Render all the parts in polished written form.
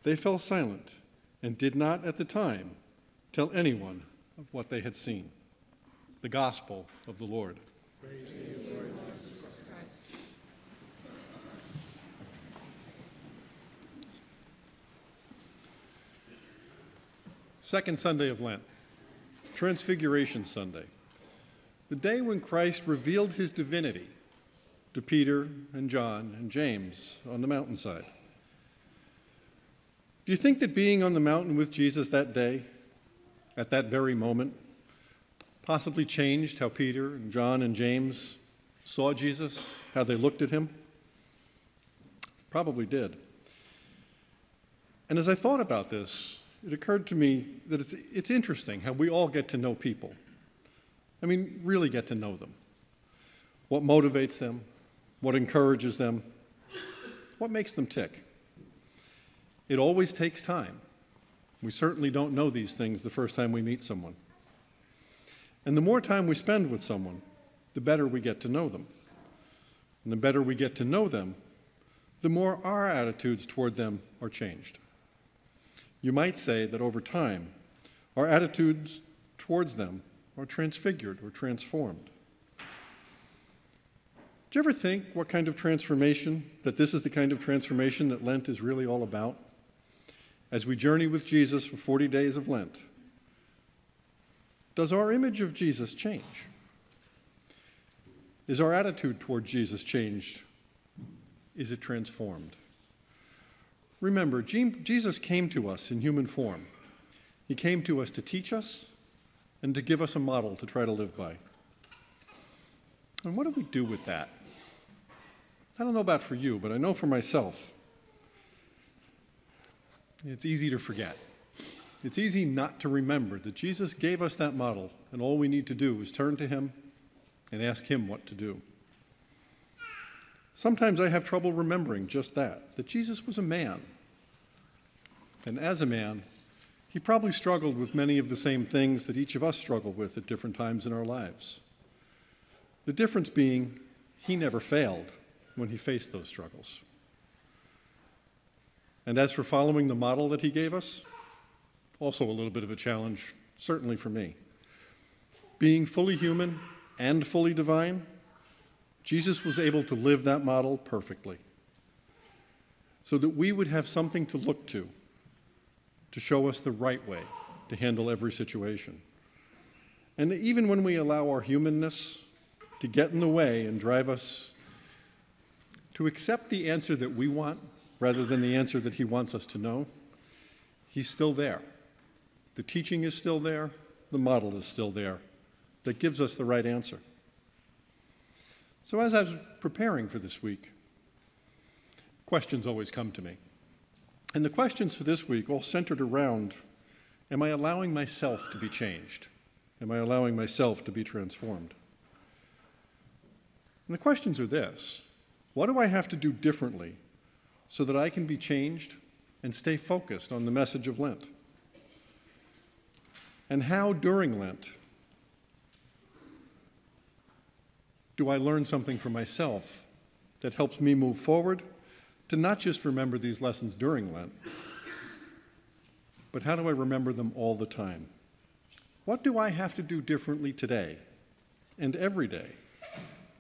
They fell silent and did not at the time tell anyone of what they had seen. The Gospel of the Lord. Praise to you, Lord Jesus Christ. Second Sunday of Lent, Transfiguration Sunday, the day when Christ revealed his divinity to Peter and John and James on the mountainside. Do you think that being on the mountain with Jesus that day, at that very moment, possibly changed how Peter and John and James saw Jesus, how they looked at him? Probably did. And as I thought about this, it occurred to me that it's interesting how we all get to know people. I mean, really get to know them. What motivates them, what encourages them, what makes them tick. It always takes time. We certainly don't know these things the first time we meet someone. And the more time we spend with someone, the better we get to know them. And the better we get to know them, the more our attitudes toward them are changed. You might say that over time, our attitudes towards them are transfigured or transformed. Do you ever think what kind of transformation, that this is the kind of transformation that Lent is really all about? As we journey with Jesus for 40 days of Lent, does our image of Jesus change? Is our attitude toward Jesus changed? Is it transformed? Remember, Jesus came to us in human form. He came to us to teach us and to give us a model to try to live by. And what do we do with that? I don't know about for you, but I know for myself, it's easy to forget. It's easy not to remember that Jesus gave us that model, and all we need to do is turn to him and ask him what to do. Sometimes I have trouble remembering just that Jesus was a man. And as a man, he probably struggled with many of the same things that each of us struggle with at different times in our lives. The difference being, he never failed when he faced those struggles. And as for following the model that he gave us, also a little bit of a challenge, certainly for me. Being fully human and fully divine, Jesus was able to live that model perfectly, so that we would have something to look to show us the right way to handle every situation. And even when we allow our humanness to get in the way and drive us to accept the answer that we want rather than the answer that he wants us to know, he's still there. The teaching is still there. The model is still there that gives us the right answer. So as I was preparing for this week, questions always come to me. And the questions for this week all centered around, am I allowing myself to be changed? Am I allowing myself to be transformed? And the questions are this: what do I have to do differently so that I can be changed and stay focused on the message of Lent? And how, during Lent, do I learn something for myself that helps me move forward to not just remember these lessons during Lent, but how do I remember them all the time? What do I have to do differently today and every day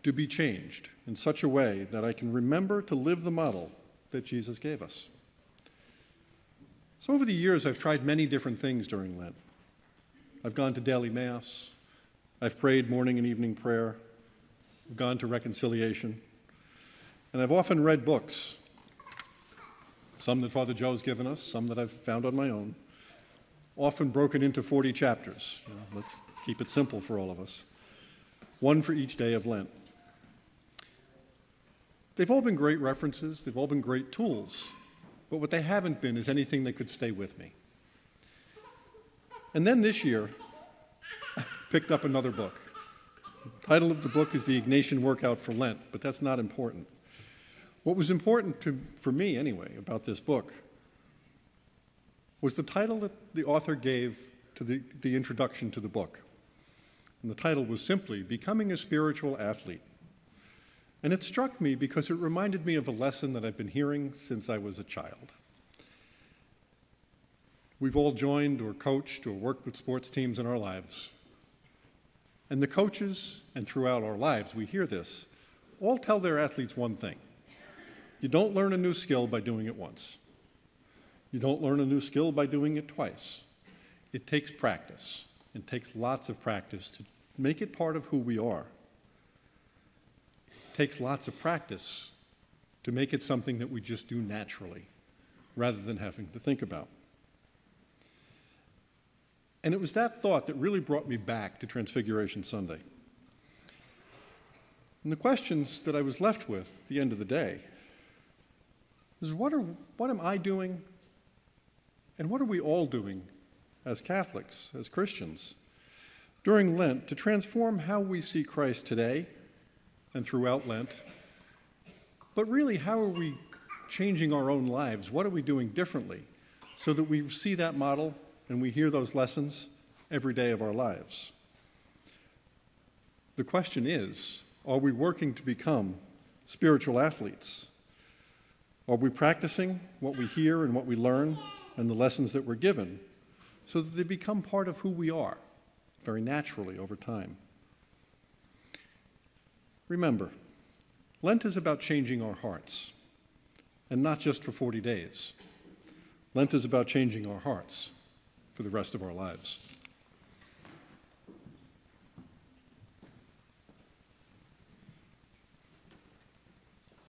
to be changed in such a way that I can remember to live the model that Jesus gave us? So over the years, I've tried many different things during Lent. I've gone to daily Mass. I've prayed morning and evening prayer. I've gone to reconciliation. And I've often read books, some that Father Joe's given us, some that I've found on my own, often broken into 40 chapters. Let's keep it simple for all of us. One for each day of Lent. They've all been great references. They've all been great tools. But what they haven't been is anything that could stay with me. And then this year, I picked up another book. The title of the book is The Ignatian Workout for Lent, but that's not important. What was important for me, anyway, about this book was the title that the author gave to the introduction to the book. And the title was simply Becoming a Spiritual Athlete. And it struck me because it reminded me of a lesson that I've been hearing since I was a child. We've all joined or coached or worked with sports teams in our lives. And the coaches, and throughout our lives, we hear this, all tell their athletes one thing. You don't learn a new skill by doing it once. You don't learn a new skill by doing it twice. It takes practice. It takes lots of practice to make it part of who we are. It takes lots of practice to make it something that we just do naturally, rather than having to think about. And it was that thought that really brought me back to Transfiguration Sunday. And the questions that I was left with at the end of the day is what am I doing, and what are we all doing as Catholics, as Christians, during Lent to transform how we see Christ today and throughout Lent? But really, how are we changing our own lives? What are we doing differently so that we see that model and we hear those lessons every day of our lives? The question is, are we working to become spiritual athletes? Are we practicing what we hear and what we learn and the lessons that we're given so that they become part of who we are very naturally over time? Remember, Lent is about changing our hearts, and not just for 40 days. Lent is about changing our hearts for the rest of our lives.